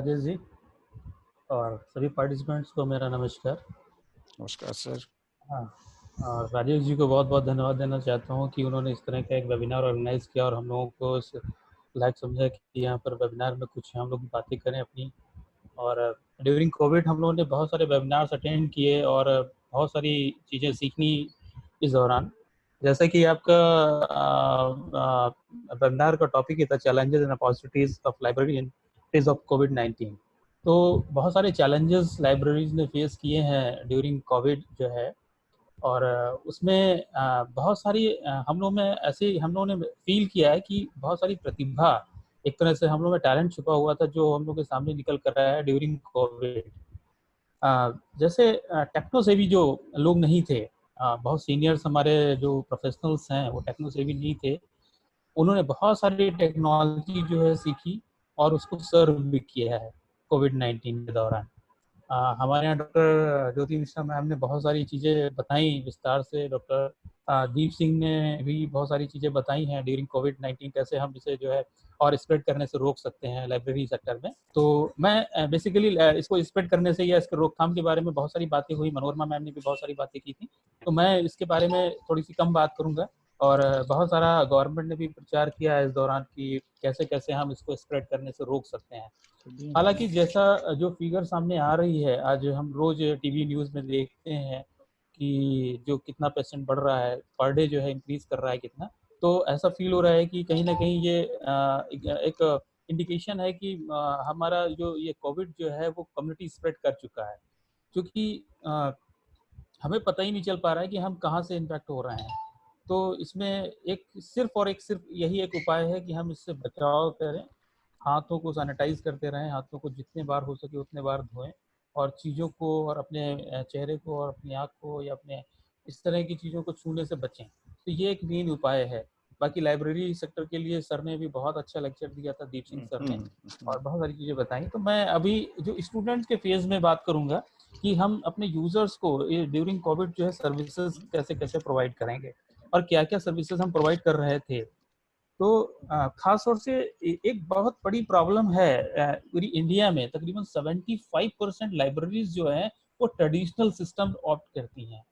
राजेश जी और सभी पार्टिसिपेंट्स को मेरा नमस्कार। नमस्कार सर। हाँ, और राजेश जी को बहुत बहुत धन्यवाद देना चाहता हूँ कि उन्होंने इस तरह का एक वेबिनार ऑर्गेनाइज किया और हम लोगों को इस लायक समझा कि यहाँ पर वेबिनार में कुछ हम लोग बातें करें अपनी। और ड्यूरिंग कोविड हम लोगों ने बहुत सारे वेबिनार्स अटेंड किए और बहुत सारी चीज़ें सीखनी इस दौरान। जैसा कि आपका वेबिनार का टॉपिक ही था challenges and opportunities of library in phase of कोविड-19। तो बहुत सारे चैलेंजेस लाइब्रेरीज ने फेस किए हैं ड्यूरिंग कोविड जो है। और उसमें बहुत सारी हम लोग में ऐसे हम लोगों ने फील किया है कि बहुत सारी प्रतिभा एक तरह से हम लोग में टैलेंट छुपा हुआ था जो हम लोग के सामने निकल कर रहा है ड्यूरिंग कोविड। जैसे टेक्नो सेवी जो लोग नहीं थे, बहुत सीनियर्स हमारे जो प्रोफेशनल्स हैं वो टेक्नो सेवी नहीं थे। उन्होंने बहुत सारी टेक्नोलॉजी जो है सीखी और उसको सर्व भी किया है कोविड-19 के दौरान। हमारे यहाँ डॉक्टर ज्योति मिश्रा मैम ने बहुत सारी चीज़ें बताई विस्तार से। डॉक्टर दीप सिंह ने भी बहुत सारी चीज़ें बताई हैं ड्यूरिंग कोविड-19 कैसे हम इसे जो है और स्प्रेड करने से रोक सकते हैं लाइब्रेरी सेक्टर में। तो मैं बेसिकली इसको स्प्रेड करने से या इसके रोकथाम के बारे में बहुत सारी बातें हुई, मनोरमा मैम ने भी बहुत सारी बातें की थी। तो मैं इसके बारे में थोड़ी सी कम बात करूँगा। और बहुत सारा गवर्नमेंट ने भी प्रचार किया है इस दौरान कि कैसे कैसे हम इसको स्प्रेड करने से रोक सकते हैं। हालांकि जैसा जो फिगर सामने आ रही है, आज हम रोज टीवी न्यूज़ में देखते हैं कि जो कितना पेशेंट बढ़ रहा है पर डे जो है इंक्रीज कर रहा है कितना। तो ऐसा फील हो रहा है कि कहीं ना कहीं ये एक इंडिकेशन है कि हमारा जो ये कोविड जो है वो कम्युनिटी स्प्रेड कर चुका है। क्योंकि हमें पता ही नहीं चल पा रहा है कि हम कहाँ से इन्फेक्ट हो रहे हैं। तो इसमें सिर्फ यही एक उपाय है कि हम इससे बचाव करें, हाथों को सैनिटाइज करते रहें, हाथों को जितने बार हो सके उतने बार धोएं और चीज़ों को और अपने चेहरे को और अपनी आँख को या अपने इस तरह की चीज़ों को छूने से बचें। तो ये एक मेन उपाय है। बाकी लाइब्रेरी सेक्टर के लिए सर ने भी बहुत अच्छा लेक्चर दिया था, दीप सिंह सर ने, और बहुत सारी चीज़ें बताई। तो मैं अभी जो स्टूडेंट्स के फेज़ में बात करूँगा कि हम अपने यूज़र्स को ड्यूरिंग कोविड जो है सर्विसेज कैसे कैसे प्रोवाइड करेंगे और क्या क्या सर्विसेज हम प्रोवाइड कर रहे थे। तो खास तौर से एक बहुत बड़ी प्रॉब्लम है पूरी इंडिया में। तकरीबन 75% लाइब्रेरीज जो है वो ट्रेडिशनल सिस्टम ऑप्ट करती हैं।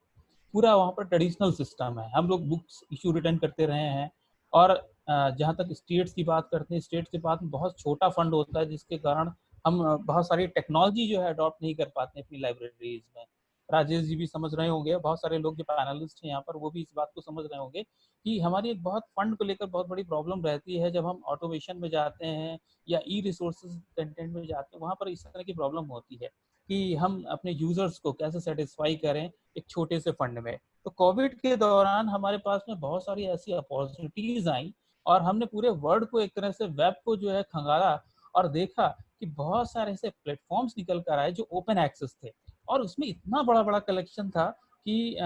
पूरा वहाँ पर ट्रेडिशनल सिस्टम है, हम लोग बुक्स इशू रिटर्न करते रहे हैं। और जहाँ तक स्टेट्स की बात करते हैं, स्टेट्स के पास बहुत छोटा फंड होता है जिसके कारण हम बहुत सारी टेक्नोलॉजी जो है अडॉप्ट नहीं कर पाते अपनी लाइब्रेरीज में। राजेश जी भी समझ रहे होंगे, बहुत सारे लोग जो पैनलिस्ट हैं यहाँ पर वो भी इस बात को समझ रहे होंगे कि हमारी एक बहुत फंड को लेकर बहुत बड़ी प्रॉब्लम रहती है जब हम ऑटोमेशन में जाते हैं या ई रिसोर्सेज कंटेंट में जाते हैं। वहाँ पर इस तरह की प्रॉब्लम होती है कि हम अपने यूजर्स को कैसे सेटिस्फाई करें एक छोटे से फंड में। तो कोविड के दौरान हमारे पास में बहुत सारी ऐसी अपॉर्चुनिटीज आई और हमने पूरे वर्ल्ड को एक तरह से वेब को जो है खंगाला और देखा कि बहुत सारे ऐसे प्लेटफॉर्म्स निकल कर आए जो ओपन एक्सेस थे और उसमें इतना बड़ा बड़ा कलेक्शन था कि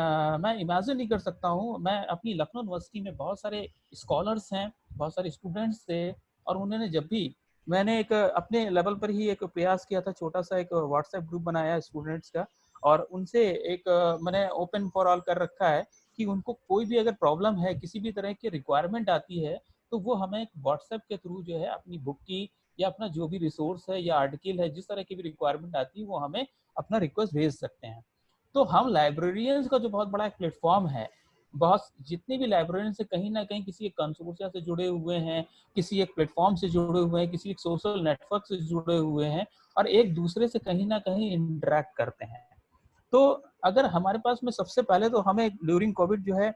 मैं इमेजिन नहीं कर सकता हूँ। मैं अपनी लखनऊ यूनिवर्सिटी में बहुत सारे स्कॉलर्स हैं, बहुत सारे स्टूडेंट्स थे और उन्होंने जब भी मैंने एक अपने लेवल पर ही एक प्रयास किया था, छोटा सा एक व्हाट्सएप ग्रुप बनाया स्टूडेंट्स का और उनसे एक मैंने ओपन फॉर ऑल कर रखा है कि उनको कोई भी अगर प्रॉब्लम है, किसी भी तरह की रिक्वायरमेंट आती है तो वो हमें व्हाट्सएप के थ्रू जो है अपनी बुक की या अपना जो भी रिसोर्स है या आर्टिकल है, जिस तरह की भी रिक्वायरमेंट आती है वो हमें अपना रिक्वेस्ट भेज सकते हैं। तो हम लाइब्रेरियंस का जो बहुत बड़ा एक प्लेटफॉर्म है, बहुत जितने भी लाइब्रेरियंस से कहीं ना कहीं किसी एक कंसोर्शिया से जुड़े हुए हैं, किसी एक प्लेटफॉर्म से जुड़े हुए हैं, किसी एक सोशल नेटवर्क से जुड़े हुए हैं और एक दूसरे से कहीं ना कहीं इंटरेक्ट करते हैं। तो अगर हमारे पास में सबसे पहले तो हमें ड्यूरिंग कोविड जो है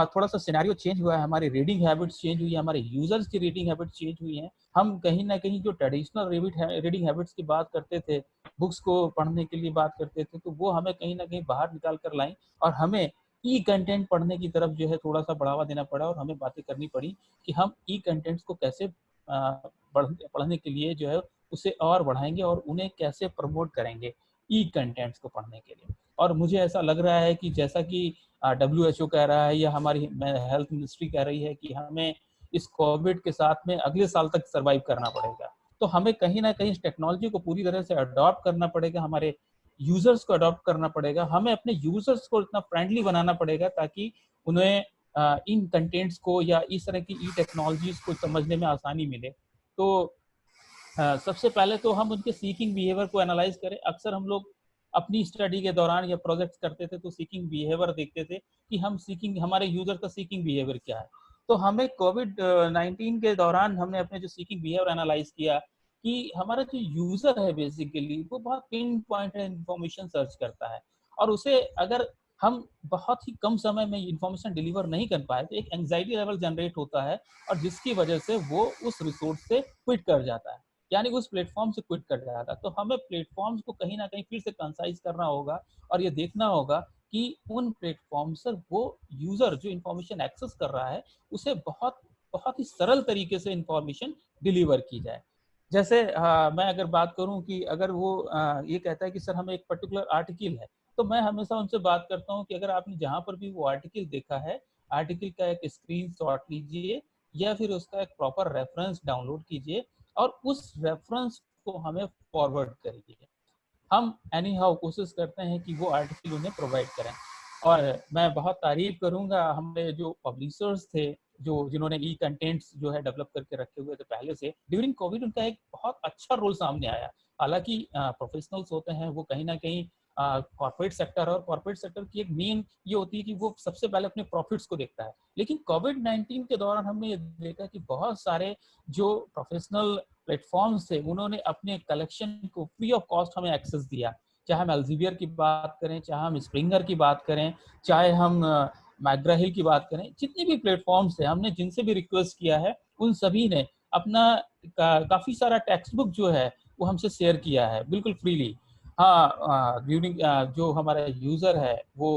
थोड़ा सा सिनेरियो चेंज हुआ है, हमारी रीडिंग हैबिट्स चेंज हुई है, हमारे यूजर्स की रीडिंग हैबिट्स चेंज हुई हैं। हम कहीं ना कहीं जो ट्रेडिशनल रीडिंग हैबिट्स की बात करते थे, बुक्स को पढ़ने के लिए बात करते थे, तो वो हमें कहीं ना कहीं बाहर निकाल कर लाई और हमें ई कंटेंट पढ़ने की तरफ जो है थोड़ा सा बढ़ावा देना पड़ा और हमें बातें करनी पड़ी कि हम ई कंटेंट्स को कैसे पढ़ने के लिए जो है उसे और बढ़ाएंगे और उन्हें कैसे प्रमोट करेंगे ई कंटेंट्स को पढ़ने के लिए। और मुझे ऐसा लग रहा है कि जैसा कि WHO कह रहा है या हमारी हेल्थ मिनिस्ट्री कह रही है कि हमें इस कोविड के साथ में अगले साल तक सर्वाइव करना पड़ेगा। तो हमें कहीं ना कहीं इस टेक्नोलॉजी को पूरी तरह से अडॉप्ट करना पड़ेगा, हमारे यूजर्स को अडॉप्ट करना पड़ेगा, हमें अपने यूजर्स को इतना फ्रेंडली बनाना पड़ेगा ताकि उन्हें इन कंटेंट्स को या इस तरह की ई टेक्नोलॉजीज को समझने में आसानी मिले। तो सबसे पहले तो हम उनके सीकिंग बिहेवियर को एनालाइज करें। अक्सर हम लोग अपनी स्टडी के दौरान या प्रोजेक्ट्स करते थे तो सीकिंग बिहेवियर देखते थे कि हमारे यूजर का सीकिंग बिहेवियर क्या है। तो हमें कोविड 19 के दौरान हमने अपने जो सीकिंग बिहेवियर एनालाइज किया कि हमारा जो यूजर है बेसिकली वो बहुत पिन पॉइंट इंफॉर्मेशन सर्च करता है, और उसे अगर हम बहुत ही कम समय में इंफॉर्मेशन डिलीवर नहीं कर पाए तो एक एंजाइटी लेवल जनरेट होता है, और जिसकी वजह से वो उस रिसोर्स से क्विट कर जाता है, यानी उस प्लेटफॉर्म से क्विट कर जाता है। तो हमें प्लेटफॉर्म्स को कहीं ना कहीं फिर से कंसाइज करना होगा और ये देखना होगा कि उन प्लेटफॉर्म से वो यूजर जो इन्फॉर्मेशन एक्सेस कर रहा है उसे बहुत बहुत ही सरल तरीके से इन्फॉर्मेशन डिलीवर की जाए। जैसे मैं अगर बात करूं कि अगर वो ये कहता है कि सर हमें एक पर्टिकुलर आर्टिकल है, तो मैं हमेशा उनसे बात करता हूं कि अगर आपने जहां पर भी वो आर्टिकल देखा है, आर्टिकल का एक स्क्रीनशॉट लीजिए या फिर उसका एक प्रॉपर रेफरेंस डाउनलोड कीजिए और उस रेफरेंस को हमें फॉरवर्ड करिए। हम एनी हाउ कोशिश करते हैं कि वो आर्टिकल उन्हें प्रोवाइड करें। और मैं बहुत तारीफ करूंगा हमारे जो पब्लिशर्स थे, जो जिन्होंने ई कंटेंट्स जो है डेवलप करके रखे हुए थे पहले से, ड्यूरिंग कोविड उनका एक बहुत अच्छा रोल सामने आया। हालांकि प्रोफेशनल्स होते हैं वो कहीं ना कहीं कॉर्पोरेट सेक्टर, और कॉर्पोरेट सेक्टर की एक मेन ये होती है कि वो सबसे पहले अपने प्रॉफिट्स को देखता है। लेकिन कोविड 19 के दौरान हमने ये देखा कि बहुत सारे जो प्रोफेशनल प्लेटफॉर्म्स थे उन्होंने अपने कलेक्शन को फ्री ऑफ कॉस्ट हमें एक्सेस दिया। चाहे हम एल्जीवियर की बात करें, चाहे हम स्प्रिंगर की बात करें, चाहे हम मैग्रा हिल की बात करें, जितने भी प्लेटफॉर्म्स थे हमने जिनसे भी रिक्वेस्ट किया है उन सभी ने अपना काफ़ी सारा टेक्स्ट बुक जो है वो हमसे शेयर किया है बिल्कुल फ्रीली। हाँ, ड्यूरिंग जो हमारा यूज़र है वो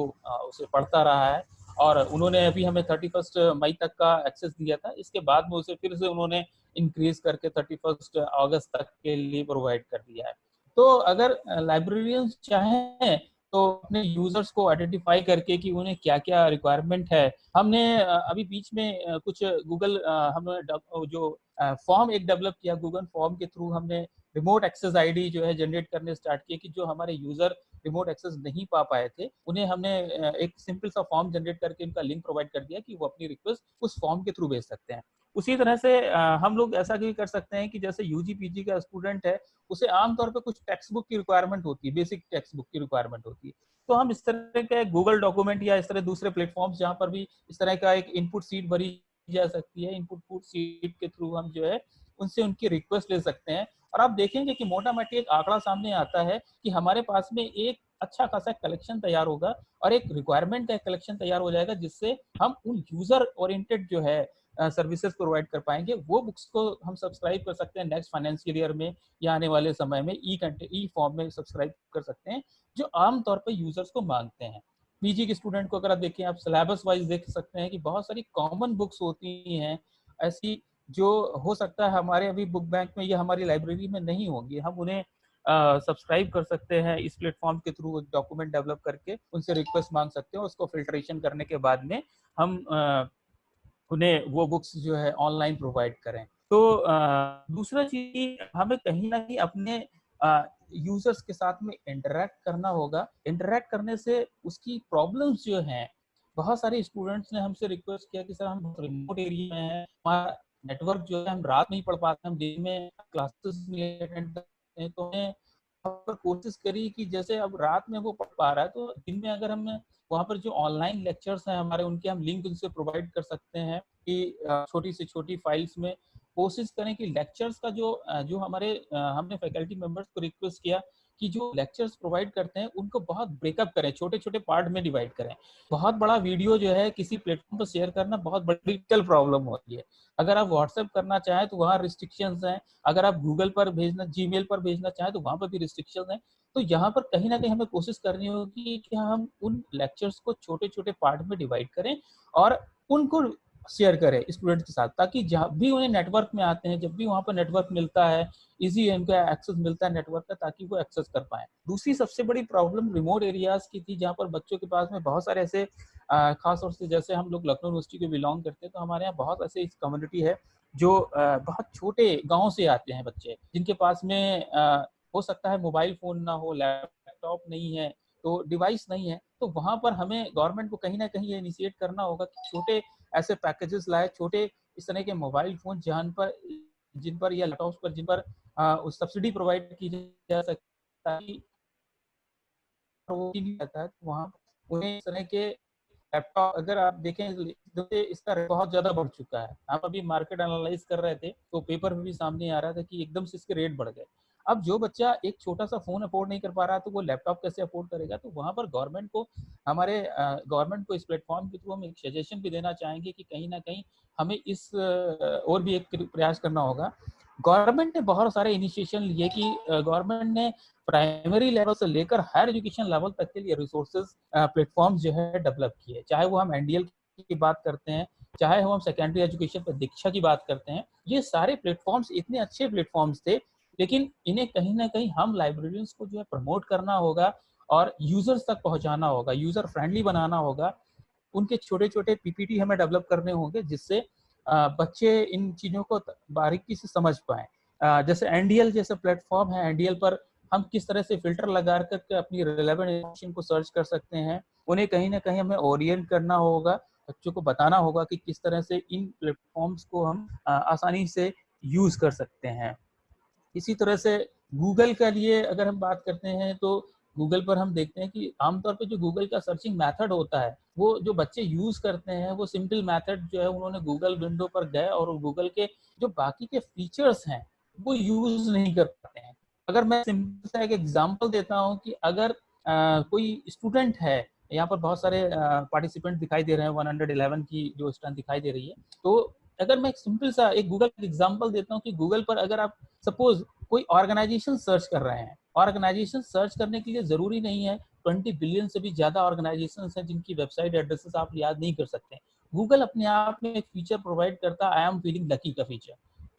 उसे पढ़ता रहा है, और उन्होंने अभी हमें 31 मई तक का एक्सेस दिया था। इसके बाद में उसे फिर से उन्होंने इंक्रीज करके 31 अगस्त तक के लिए प्रोवाइड कर दिया है। तो अगर लाइब्रेरियंस चाहें तो अपने यूजर्स को आइडेंटिफाई करके कि उन्हें क्या क्या रिक्वायरमेंट है, हमने अभी बीच में कुछ गूगल हमने जो फॉर्म एक डेवलप किया, गूगल फॉर्म के थ्रू हमने रिमोट एक्सेस आईडी जो है जनरेट करने स्टार्ट किए कि जो हमारे यूजर रिमोट एक्सेस नहीं पा पाए थे उन्हें हमने एक सिंपल सा फॉर्म जनरेट करके उनका लिंक प्रोवाइड कर दिया कि वो अपनी रिक्वेस्ट उस फॉर्म के थ्रू भेज सकते हैं। उसी तरह से हम लोग ऐसा भी कर सकते हैं कि जैसे यूजी पीजी का स्टूडेंट है, उसे आमतौर पर कुछ टेक्स्ट बुक की रिक्वायरमेंट होती है, बेसिक टेक्स्ट बुक की रिक्वायरमेंट होती है। तो हम इस तरह का गूगल डॉक्यूमेंट या इस तरह दूसरे प्लेटफॉर्म्स जहाँ पर भी इस तरह का एक इनपुट सीट भरी जा सकती है, इनपुट सीट के थ्रू हम जो है उनसे उनकी रिक्वेस्ट ले सकते हैं। और आप देखेंगे कि मोटा मोटी एक आंकड़ा सामने आता है कि हमारे पास में एक अच्छा खासा कलेक्शन तैयार होगा और एक रिक्वायरमेंट का कलेक्शन तैयार हो जाएगा, जिससे हम उन यूजर ओरिएंटेड जो है सर्विसेज प्रोवाइड कर पाएंगे। वो बुक्स को हम सब्सक्राइब कर सकते हैं नेक्स्ट फाइनेंशियल ईयर में या आने वाले समय में ई फॉर्म में सब्सक्राइब कर सकते हैं, जो आमतौर पर यूजर्स को मांगते हैं। पीजी के स्टूडेंट को अगर आप देखें, आप सिलेबस वाइज देख सकते हैं कि बहुत सारी कॉमन बुक्स होती हैं ऐसी, जो हो सकता है हमारे अभी बुक बैंक में या हमारी लाइब्रेरी में नहीं होंगी। हम उन्हें सब्सक्राइब कर सकते हैं इस प्लेटफॉर्म के थ्रू, एक डॉक्यूमेंट डेवलप करके उनसे रिक्वेस्ट मांग सकते हैं। उसको फिल्ट्रेशन करने के बाद में हम उन्हें वो बुक्स जो है ऑनलाइन प्रोवाइड करें। तो दूसरा चीज, हमें कहीं ना कहीं अपने यूजर्स के साथ में इंटरेक्ट करना होगा। इंटरेक्ट करने से उसकी प्रॉब्लम्स जो हैं, बहुत सारे स्टूडेंट्स ने हमसे रिक्वेस्ट किया कि सर हम रिमोट एरिया में हैं, हमारा नेटवर्क जो है हम रात में ही पढ़ पाते हैं, हम दिन में क्लासेस नहीं अटेंड करते हैं। तो हमें पर कोशिश करी कि जैसे अब रात में वो पढ़ पा रहा है तो दिन में अगर हम वहाँ पर जो ऑनलाइन लेक्चर्स हैं हमारे, उनके हम लिंक उनसे प्रोवाइड कर सकते हैं कि छोटी से छोटी फाइल्स में कोशिश करें कि लेक्चर्स का जो हमारे हमने फैकल्टी मेंबर्स को रिक्वेस्ट किया कि जो लेक्चर्स प्रोवाइड करते हैं उनको बहुत ब्रेकअप करें, छोटे छोटे पार्ट में डिवाइड करें। बहुत बड़ा वीडियो जो है किसी प्लेटफॉर्म पर शेयर करना बहुत बड़ी प्रॉब्लम होती है। अगर आप व्हाट्सएप करना चाहें तो वहाँ रिस्ट्रिक्शंस हैं, अगर आप गूगल पर भेजना, जीमेल पर भेजना चाहें तो वहाँ पर भी रिस्ट्रिक्शंस हैं। तो यहाँ पर कहीं ना कहीं हमें कोशिश करनी होगी कि हम उन लेक्चर्स को छोटे छोटे पार्ट में डिवाइड करें और उनको शेयर करें स्टूडेंट्स के साथ, ताकि जब भी उन्हें नेटवर्क में आते हैं, जब भी वहाँ पर नेटवर्क मिलता है, इजी उनका एक्सेस मिलता है नेटवर्क का, ताकि वो एक्सेस कर पाए। दूसरी सबसे बड़ी प्रॉब्लम रिमोट एरियाज की थी, जहाँ पर बच्चों के पास में बहुत सारे ऐसे खास तौर से जैसे हम लोग लखनऊ यूनिवर्सिटी को बिलोंग करते हैं, तो हमारे यहाँ बहुत ऐसे कम्युनिटी है जो बहुत छोटे गाँव से आते हैं बच्चे, जिनके पास में हो सकता है मोबाइल फ़ोन ना हो, लैपटॉप नहीं है, तो डिवाइस नहीं है। तो वहाँ पर हमें गवर्नमेंट को कहीं न कहीं ये इनिशिएट करना होगा कि छोटे ऐसे पैकेजेस लाए, छोटे इस तरह के मोबाइल फ़ोन जिन पर या लैपटॉप्स पर जिन पर उस सब्सिडी प्रोवाइड की जा सकती है, वो भी रहता है, तो वहाँ उन्हें इस तरह के लैपटॉप अगर आप देखें तो इसका रेट बहुत ज़्यादा बढ़ चुका है। हम अभी मार्केट एनालाइज़ कर रहे थे, तो पेपर में भी सामने आ रहा था कि एकदम से इसके रेट बढ़ गए। अब जो बच्चा एक छोटा-सा फ़ोन अफ़ोर्ड नहीं कर पा रहा है, तो वो लैपटॉप कैसे अफ़ोर्ड करेगा? तो वहाँ पर गवर्नमेंट को इस प्लेटफ़ॉर्म के थ्रू हम एक सजेशन भी देना चाहेंगे कि कहीं न कहीं हमें इस और भी एक प्रयास करना होगा। गवर्नमेंट ने बहुत सारे इनिशिएशन लिए कि गवर्नमेंट ने प्राइमरी लेवल से लेकर हायर एजुकेशन लेवल तक के लिए रिसोर्सेज प्लेटफॉर्म जो है डेवलप किए, चाहे वो हम एनडीएल की बात करते हैं, चाहे हम सेकेंडरी एजुकेशन पर दीक्षा की बात करते हैं। ये सारे प्लेटफॉर्म्स इतने अच्छे प्लेटफॉर्म्स थे, लेकिन इन्हें कहीं ना कहीं हम लाइब्रेरियंस को जो है प्रमोट करना होगा और यूजर्स तक पहुंचाना होगा, यूजर फ्रेंडली बनाना होगा। उनके छोटे छोटे पीपीटी हमें डेवलप करने होंगे जिससे बच्चे इन चीज़ों को बारीकी से समझ पाएँ। जैसे एनडीएल जैसे प्लेटफॉर्म है, एनडीएल पर हम किस तरह से फ़िल्टर लगा कर के अपनी रिलेवेंट इन्फॉर्मेशन को सर्च कर सकते हैं। उन्हें कहीं न कहीं हमें ओरिएंट करना होगा, बच्चों को बताना होगा कि किस तरह से इन प्लेटफ़ॉर्म्स को हम आसानी से यूज़ कर सकते हैं। इसी तरह से गूगल के लिए अगर हम बात करते हैं, तो गूगल पर हम देखते हैं कि आमतौर पे जो गूगल का सर्चिंग मेथड होता है, वो जो बच्चे यूज़ करते हैं, वो सिंपल मेथड जो है उन्होंने गूगल विंडो पर गए और गूगल के जो बाकी के फीचर्स हैं, वो यूज़ नहीं कर पाते हैं। अगर मैं सिंपल सा एक एग्ज़ाम्पल देता हूँ कि अगर कोई स्टूडेंट है, यहाँ पर बहुत सारे पार्टिसिपेंट दिखाई दे रहे हैं, 111 की जो स्ट्रेंथ दिखाई दे रही है। तो अगर मैं एक सिंपल सा एक गूगल एग्ज़ाम्पल देता हूँ कि गूगल पर अगर आप सपोज़ कोई ऑर्गेनाइजेशन सर्च कर रहे हैं, ऑर्गेनाइजेशन सर्च करने के लिए ज़रूरी नहीं है 20 बिलियन से भी ज़्यादा ऑर्गेनाइजेशंस हैं जिनकी वेबसाइट एड्रेसेस आप याद नहीं कर सकते। गूगल अपने आप में एक फीचर प्रोवाइड करता है, आई एम फीलिंग लकी का फीचर,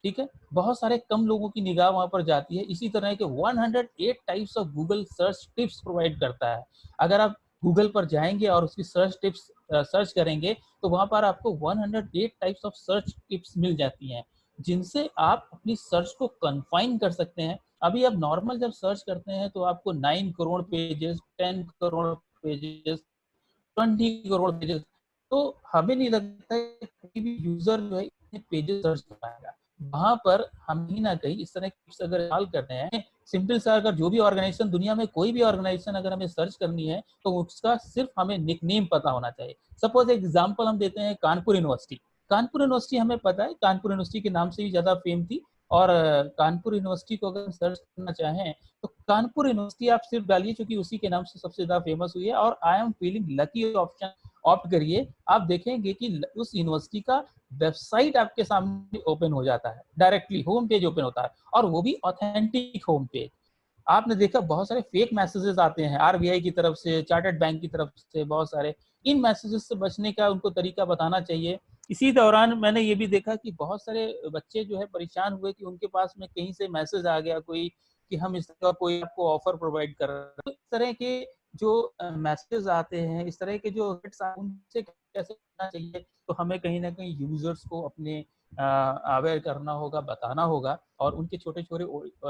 ठीक है? बहुत सारे कम लोगों की निगाह वहाँ पर जाती है। इसी तरह के 108 types of Google search tips provide करता है। अगर आप गूगल पर जाएँगे और उसकी सर्च टिप्स सर्च करेंगे, तो वहाँ पर आपको 108 टाइप्स ऑफ सर्च टिप्स मिल जाती हैं, जिनसे आप अपनी सर्च को कन्फाइन कर सकते हैं। अभी आप नॉर्मल जब सर्च करते हैं तो आपको 9 crore pages, 10 crore pages, 20 crore pages, तो हमें नहीं लगता है कोई भी यूजर जो है इतने पेजेस सर्च कर पाएगा। वहाँ पर हम कहीं न कहीं इस तरह की टिप्स अगर इस्तेमाल करते हैं, सिंपल सा अगर जो भी ऑर्गेनाइजेशन दुनिया में कोई भी ऑर्गेनाइजेशन अगर हमें सर्च करनी है, तो उसका सिर्फ हमें निकनेम पता होना चाहिए। सपोज़ एग्ज़ाम्पल हम देते हैं कानपुर यूनिवर्सिटी। कानपुर यूनिवर्सिटी हमें पता है, कानपुर यूनिवर्सिटी के नाम से ही ज़्यादा फ़ेम थी और कानपुर यूनिवर्सिटी को अगर हम सर्च करना चाहें, तो कानपुर यूनिवर्सिटी आप सिर्फ डालिए क्योंकि उसी के नाम से सबसे ज़्यादा फ़ेमस हुई है और I am feeling lucky option opt करिए, आप देखेंगे कि उस यूनिवर्सिटी का वेबसाइट आपके सामने ओपन हो जाता है, डायरेक्टली होम पेज ओपन होता है और वो भी ऑथेंटिक होम पेज। आपने देखा बहुत सारे फेक मैसेजेस आते हैं आरबीआई की तरफ से, चार्टर्ड बैंक की तरफ से, बहुत सारे इन मैसेजेस से बचने का उनको तरीका बताना चाहिए। इसी दौरान मैंने ये भी देखा कि बहुत सारे बच्चे जो है परेशान हुए कि उनके पास में कहीं से मैसेज आ गया कोई कि हम इस तरह का कोई आपको ऑफर प्रोवाइड कर रहे हैं। तो इस तरह के जो मैसेज आते हैं, इस तरह के जो उनसे कैसे बचना चाहिए, तो हमें कहीं ना कहीं यूजर्स को अपने अवेयर करना होगा, बताना होगा और उनके छोटे छोटे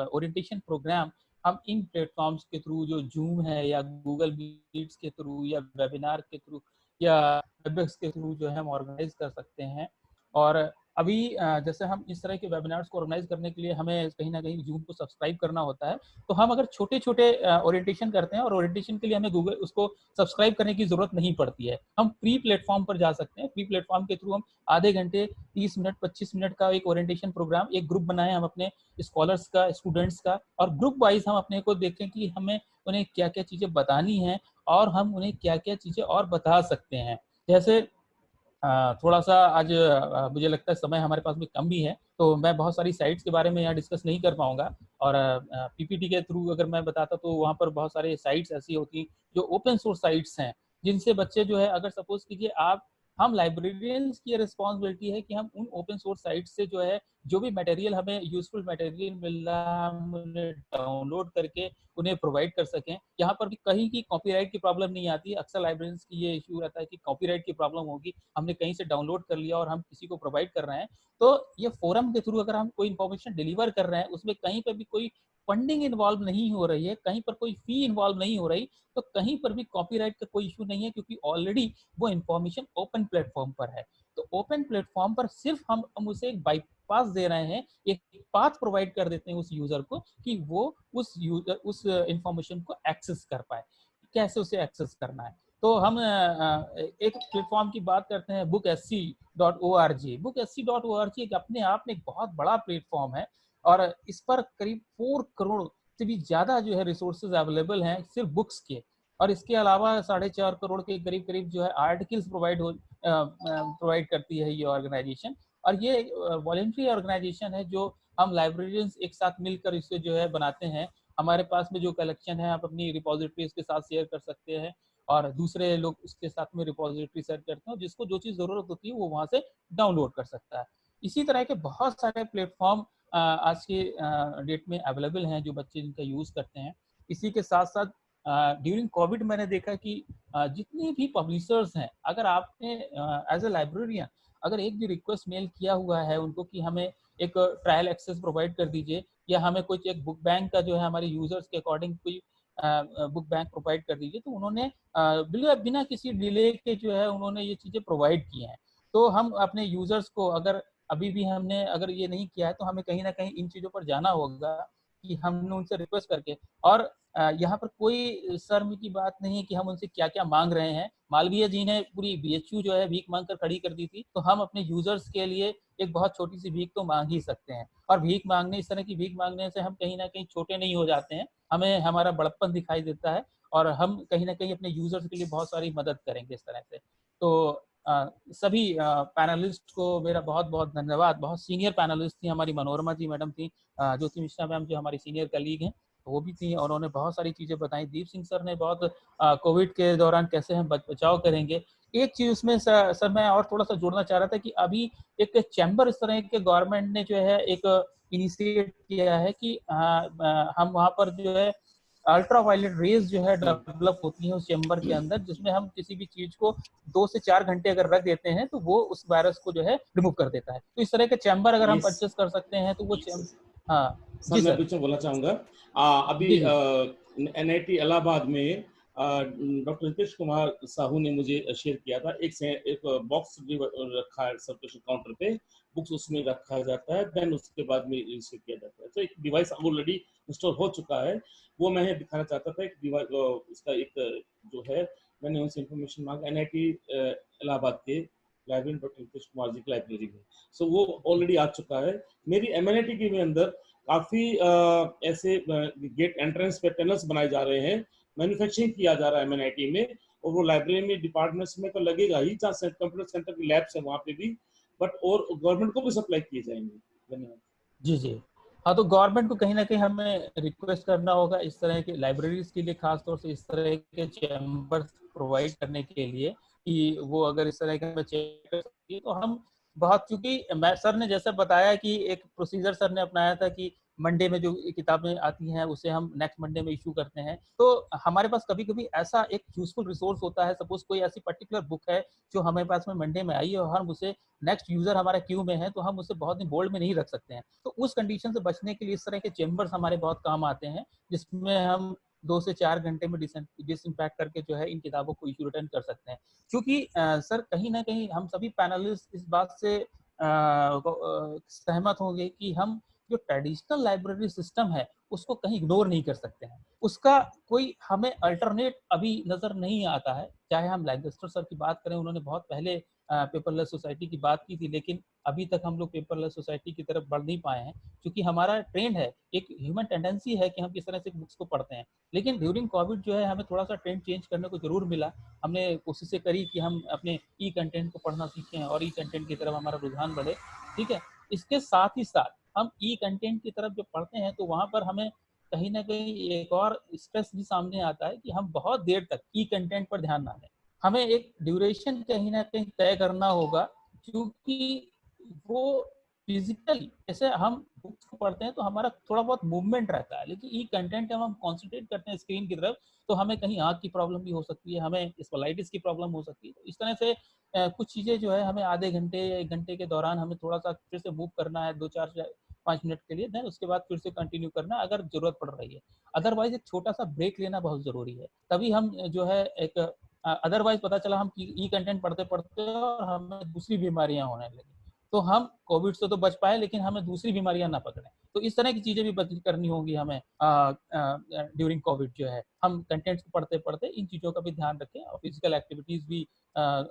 ओरिएंटेशन प्रोग्राम हम इन प्लेटफॉर्म्स के थ्रू, जो जूम है या गूगल मीट्स के थ्रू या वेबिनार के थ्रू या वेबएक्स के थ्रू जो है हम ऑर्गेनाइज कर सकते हैं। और अभी जैसे हम इस तरह के वेबिनार्स को ऑर्गेनाइज करने के लिए हमें कहीं ना कहीं जूम को सब्सक्राइब करना होता है। तो हम अगर छोटे छोटे ओरिएंटेशन करते हैं और ओरिएंटेशन के लिए हमें गूगल उसको सब्सक्राइब करने की जरूरत नहीं पड़ती है, हम फ्री प्लेटफॉर्म पर जा सकते हैं। फ्री प्लेटफॉर्म के थ्रू हम आधे घंटे, 30 मिनट, 25 मिनट का एक ओरिएंटेशन प्रोग्राम, एक ग्रुप बनाए हम अपने स्कॉलर्स का, स्टूडेंट्स का, और ग्रुप वाइज हम अपने को देखें कि हमें उन्हें क्या क्या चीज़ें बतानी हैं और हम उन्हें क्या क्या चीज़ें और बता सकते हैं। जैसे थोड़ा सा आज मुझे लगता है समय हमारे पास में कम भी है, तो मैं बहुत सारी साइट्स के बारे में यहाँ डिस्कस नहीं कर पाऊंगा। और पीपीटी के थ्रू अगर मैं बताता तो वहाँ पर बहुत सारे साइट्स ऐसी होती जो ओपन सोर्स साइट्स हैं, जिनसे बच्चे जो है, अगर सपोज कीजिए आप, हम लाइब्रेरियंस की रिस्पॉन्सिबिलिटी है कि हम उन ओपन सोर्स साइट से जो है जो भी मटेरियल, हमें यूजफुल मटेरियल मिल रहा है, हम उन्हें डाउनलोड करके उन्हें प्रोवाइड कर सकें। यहाँ पर भी कहीं की कॉपीराइट की प्रॉब्लम नहीं आती है। अक्सर लाइब्रेरियंस की ये इशू रहता है कि कॉपीराइट की प्रॉब्लम होगी, हमने कहीं से डाउनलोड कर लिया और हम किसी को प्रोवाइड कर रहे हैं। तो ये फोरम के थ्रू अगर हम कोई इन्फॉर्मेशन डिलीवर कर रहे हैं, उसमें कहीं पर भी कोई फंडिंग इन्वॉल्व नहीं हो रही है, कहीं पर कोई फी इन्वॉल्व नहीं हो रही, तो कहीं पर भी कॉपीराइट का कोई इशू नहीं है, क्योंकि ऑलरेडी वो इन्फॉर्मेशन ओपन प्लेटफॉर्म पर है। तो ओपन प्लेटफॉर्म पर सिर्फ हम उसे एक बाईपास दे रहे हैं, एक पाथ प्रोवाइड कर देते हैं उस यूजर को कि वो उस इंफॉर्मेशन को एक्सेस कर पाए। कैसे उसे एक्सेस करना है, तो हम एक प्लेटफॉर्म की बात करते हैं, bookSC.org। bookSC.org एक अपने आप में एक बहुत बड़ा प्लेटफॉर्म है और इस पर करीब 4 करोड़ से भी ज्यादा जो है रिसोर्सेज अवेलेबल हैं सिर्फ बुक्स के। और इसके अलावा 4.5 करोड़ के करीब करीब जो है आर्टिकल्स प्रोवाइड करती है ये ऑर्गेनाइजेशन। और ये वॉलेंट्री ऑर्गेनाइजेशन है जो हम लाइब्रेरियंस एक साथ मिलकर इसे जो है बनाते हैं। हमारे पास में जो कलेक्शन है आप अपनी रिपोजिटरीज के साथ शेयर कर सकते हैं और दूसरे लोग उसके साथ में रिपोजिटरी शेयर करते हैं, जिसको जो चीज़ ज़रूरत होती है वो वहाँ से डाउनलोड कर सकता है। इसी तरह के बहुत सारे प्लेटफॉर्म आज के डेट में अवेलेबल हैं जो बच्चे इनका यूज़ करते हैं। इसी के साथ साथ ड्यूरिंग कोविड मैंने देखा कि जितने भी पब्लिशर्स हैं, अगर आपने एज ए लाइब्रेरियन अगर एक भी रिक्वेस्ट मेल किया हुआ है उनको कि हमें एक ट्रायल एक्सेस प्रोवाइड कर दीजिए या हमें कुछ एक बुक बैंक का जो है हमारे यूजर्स के अकॉर्डिंग कोई बुक बैंक प्रोवाइड कर दीजिए, तो उन्होंने बिना किसी डिले के जो है उन्होंने ये चीज़ें प्रोवाइड की हैं। तो हम अपने यूजर्स को अगर अभी भी हमने अगर ये नहीं किया है तो हमें कहीं ना कहीं इन चीज़ों पर जाना होगा कि हमने उनसे रिक्वेस्ट करके। और यहाँ पर कोई शर्म की बात नहीं है कि हम उनसे क्या क्या मांग रहे हैं। मालवीय जी ने पूरी बीएचयू जो है भीख मांग कर खड़ी कर दी थी, तो हम अपने यूजर्स के लिए एक बहुत छोटी सी भीख तो मांग ही सकते हैं। और भीख मांगने, इस तरह की भीख मांगने से हम कहीं ना कहीं छोटे नहीं हो जाते हैं, हमें हमारा बड़प्पन दिखाई देता है और हम कहीं ना कहीं अपने यूजर्स के लिए बहुत सारी मदद करेंगे इस तरह से। तो सभी पैनलिस्ट को मेरा बहुत बहुत धन्यवाद। बहुत सीनियर पैनलिस्ट थी हमारी, मनोरमा जी मैडम थी, ज्योति मिश्रा मैम जो हमारी सीनियर कलीग हैं वो भी थी और उन्होंने बहुत सारी चीज़ें बताई। दीप सिंह सर ने बहुत कोविड के दौरान कैसे हम बचाव करेंगे। एक चीज़ उसमें सर मैं और थोड़ा सा जोड़ना चाह रहा था कि अभी एक चैम्बर इस तरह के गवर्नमेंट ने जो है एक इनिशिएट किया है कि हम वहाँ पर जो है अल्ट्रा वायलेट रेज जो है डेवलप होती है उस चैम्बर के अंदर, जिसमें हम किसी भी चीज को 2 से 4 घंटे अगर रख देते हैं तो वो उस वायरस को जो है रिमूव कर देता है। तो इस तरह के चैम्बर अगर हम ये परचेस कर सकते हैं तो वो हाँ सर, जी मैं सर। बीच में बोलना चाहूंगा। अभी जी जी एनआईटी इलाहाबाद में डॉक्टर नितीश कुमार साहू ने मुझे शेयर किया था, एक बॉक्स रखा है सर्कुलेशन काउंटर पे, बुक्स उसमें रखा जाता है, देन उसके बाद में रिसीव किया जाता है। तो एक डिवाइस ऑलरेडी इंस्टॉल हो चुका है, वो मैं दिखाना चाहता था। एक डिवाइस इसका एक जो है, मैंने उनसे इंफॉर्मेशन मांगा एनआईटी इलाहाबाद के लाइब्रेरी डॉक्टर नितीश कुमार जी की लाइब्रेरी में। सो वो ऑलरेडी आ चुका है। मेरी एमएनआईटी के में अंदर काफी ऐसे गेट एंट्रेंस पे टनल्स बनाए जा रहे हैं, मैन्युफैक्चरिंग किया जा रहा है एमएनआईटी में, और वो लाइब्रेरी में डिपार्टमेंट्स में तो लगेगा ही, जहाँ कंप्यूटर सेंटर की लैब्स है वहाँ पे भी, बट और गवर्नमेंट को भी सप्लाई किए जाएंगे। धन्यवाद। जी जी। हाँ, तो गवर्नमेंट को कहीं ना कहीं हमें रिक्वेस्ट करना होगा इस तरह के लाइब्रेरीज के लिए, खासतौर से इस तरह के चैम्बर प्रोवाइड करने के लिए कि वो अगर इस तरह के हमें चेक कर सकती है तो हम बहुत, चूंकि मैं सर ने जैसा बताया कि एक प्रोसीजर सर ने अपनाया था कि मंडे में जो किताबें आती हैं उसे हम नेक्स्ट मंडे में इशू करते हैं। तो हमारे पास कभी कभी ऐसा एक यूजफुल रिसोर्स होता है, सपोज कोई ऐसी पर्टिकुलर बुक है जो हमारे पास में मंडे में आई है और हम उसे, नेक्स्ट यूजर हमारा क्यू में है तो हम उसे बहुत दिन होल्ड में नहीं रख सकते हैं। तो उस कंडीशन से बचने के लिए इस तरह के चेम्बर्स हमारे बहुत काम आते हैं, जिसमें हम 2 से 4 घंटे में डिसइंपैक्ट करके जो है इन किताबों को इशू रिटर्न कर सकते हैं। क्योंकि सर कहीं ना कहीं हम सभी पैनलिस्ट इस बात से सहमत होंगे कि हम जो ट्रेडिशनल लाइब्रेरी सिस्टम है उसको कहीं इग्नोर नहीं कर सकते हैं। उसका कोई हमें अल्टरनेट अभी नजर नहीं आता है। चाहे हम लैंगस्टर सर की बात करें, उन्होंने बहुत पहले पेपरलेस सोसाइटी की बात की थी, लेकिन अभी तक हम लोग पेपरलेस सोसाइटी की तरफ बढ़ नहीं पाए हैं, क्योंकि हमारा ट्रेंड है, एक ह्यूमन टेंडेंसी है कि हम किस तरह से बुक्स को पढ़ते हैं। लेकिन ड्यूरिंग कोविड जो है हमें थोड़ा सा ट्रेंड चेंज करने को जरूर मिला। हमने कोशिशें करी कि हम अपने ई कंटेंट को पढ़ना सीखें और ई कंटेंट की तरफ हमारा रुझान बढ़े। ठीक है, इसके साथ ही साथ हम ई कंटेंट की तरफ जब पढ़ते हैं तो वहां पर हमें कहीं ना कहीं एक और स्ट्रेस भी सामने आता है कि हम बहुत देर तक ई कंटेंट पर ध्यान ना दें। हमें एक ड्यूरेशन कहीं ना कहीं तय करना होगा, क्योंकि वो फिजिकली जैसे हम बुक्स को पढ़ते हैं तो हमारा थोड़ा बहुत मूवमेंट रहता है, लेकिन ई कंटेंट जब हम कॉन्सेंट्रेट करते हैं स्क्रीन की तरफ तो हमें कहीं आँख की प्रॉब्लम भी हो सकती है, हमें स्पलाइटिस की प्रॉब्लम हो सकती है। तो इस तरह से कुछ चीज़ें जो है हमें आधे घंटे या 1 घंटे के दौरान हमें थोड़ा सा फिर से मूव करना है, 2 4 5 मिनट के लिए, देन उसके बाद फिर से कंटिन्यू करना अगर जरूरत पड़ रही है। अदरवाइज एक छोटा सा ब्रेक लेना बहुत जरूरी है, तभी हम जो है एक अदरवाइज पता चला हम ई कंटेंट पढ़ते पढ़ते और हमें दूसरी बीमारियां होने लगी, तो हम कोविड से तो बच पाए लेकिन हमें दूसरी बीमारियां ना पकड़े। तो इस तरह की चीजें भी करनी होंगी हमें ड्यूरिंग कोविड जो है। हम कंटेंट्स को पढ़ते पढ़ते इन चीजों का भी ध्यान रखें और फिजिकल एक्टिविटीज भी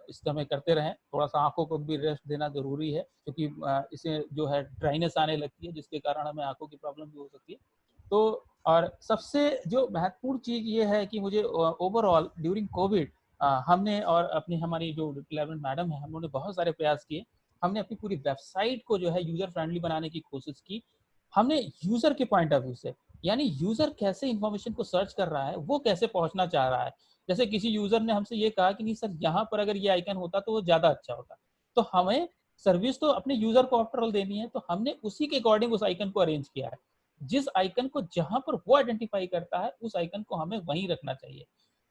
इस समय करते रहें। थोड़ा सा आंखों को भी रेस्ट देना जरूरी है, क्योंकि इसे जो है ड्राइनेस आने लगती है, जिसके कारण हमें आंखों की प्रॉब्लम भी हो सकती है। तो और सबसे जो महत्वपूर्ण चीज ये है कि मुझे ओवरऑल ड्यूरिंग कोविड हमने और अपनी हमारी जो डेवलपमेंट मैडम है, हम लोगों ने बहुत सारे प्रयास किए। हमने अपनी पूरी वेबसाइट को जो है यूजर फ्रेंडली बनाने की कोशिश की। हमने यूजर के पॉइंट ऑफ व्यू से, यानी यूजर कैसे इंफॉर्मेशन को सर्च कर रहा है, वो कैसे पहुंचना चाह रहा है। जैसे किसी यूजर ने हमसे ये कहा कि नहीं सर, यहाँ पर अगर ये आइकन होता तो वो ज्यादा अच्छा होता। तो हमें सर्विस तो अपने यूजर को आफ्टर ऑल देनी है, तो हमने उसी के अकॉर्डिंग उस आइकन को अरेंज किया है। जिस आइकन को जहां पर वो आइडेंटिफाई करता है, उस आइकन को हमें वहीं रखना चाहिए।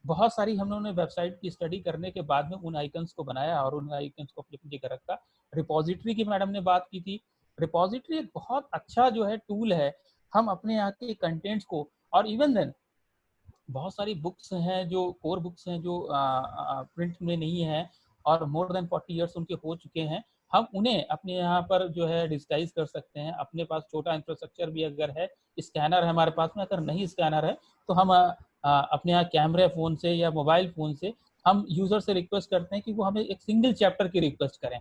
बहुत सारी हम लोगों ने वेबसाइट की स्टडी करने के बाद में उन आइकन्स को बनाया और उन आइकन्स को अपनी अपनी जगह रखा। रिपोजिटरी की मैडम ने बात की थी। रिपोजिटरी एक बहुत अच्छा जो है टूल है। हम अपने यहाँ के कंटेंट्स को, और इवन देन बहुत सारी बुक्स हैं जो कोर बुक्स हैं जो प्रिंट में नहीं है और मोर देन 40 ईयर्स उनके हो चुके हैं, हम उन्हें अपने यहाँ पर जो है डिजिटाइज कर सकते हैं। अपने पास छोटा इंफ्रास्ट्रक्चर भी अगर है, स्कैनर है हमारे पास में, अगर नहीं स्कैनर है तो हम अपने यहाँ कैमरे फ़ोन से या मोबाइल फ़ोन से हम यूज़र से रिक्वेस्ट करते हैं कि वो हमें एक सिंगल चैप्टर की रिक्वेस्ट करें,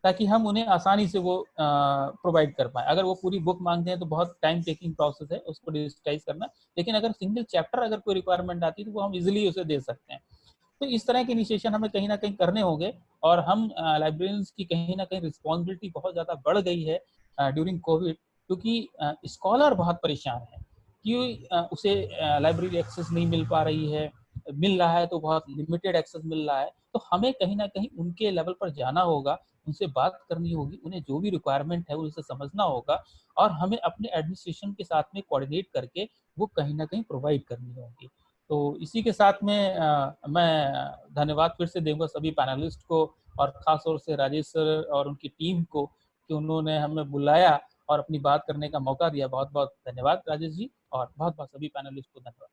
ताकि हम उन्हें आसानी से वो प्रोवाइड कर पाएँ। अगर वो पूरी बुक मांगते हैं तो बहुत टाइम टेकिंग प्रोसेस है उसको डिजिटाइज करना, लेकिन अगर सिंगल चैप्टर अगर कोई रिक्वायरमेंट आती है तो वो हम इजीली उसे दे सकते हैं। तो इस तरह के इनिशिएशन हमें कहीं ना कहीं करने होंगे। और हम लाइब्रेरियंस की कहीं ना कहीं रिस्पॉन्सिबिलिटी बहुत ज़्यादा बढ़ गई है ड्यूरिंग कोविड, क्योंकि स्कॉलर बहुत परेशान है कि उसे लाइब्रेरी एक्सेस नहीं मिल पा रही है, मिल रहा है तो बहुत लिमिटेड एक्सेस मिल रहा है। तो हमें कहीं ना कहीं उनके लेवल पर जाना होगा, उनसे बात करनी होगी, उन्हें जो भी रिक्वायरमेंट है उसे समझना होगा और हमें अपने एडमिनिस्ट्रेशन के साथ में कोऑर्डिनेट करके वो कहीं ना कहीं प्रोवाइड करनी होगी। तो इसी के साथ में मैं धन्यवाद फिर से दूंगा सभी पैनलिस्ट को और खास तौर से राजेश सर और उनकी टीम को कि उन्होंने हमें बुलाया और अपनी बात करने का मौका दिया। बहुत बहुत धन्यवाद राजेश जी, और बहुत बहुत सभी पैनलिस्ट को धन्यवाद।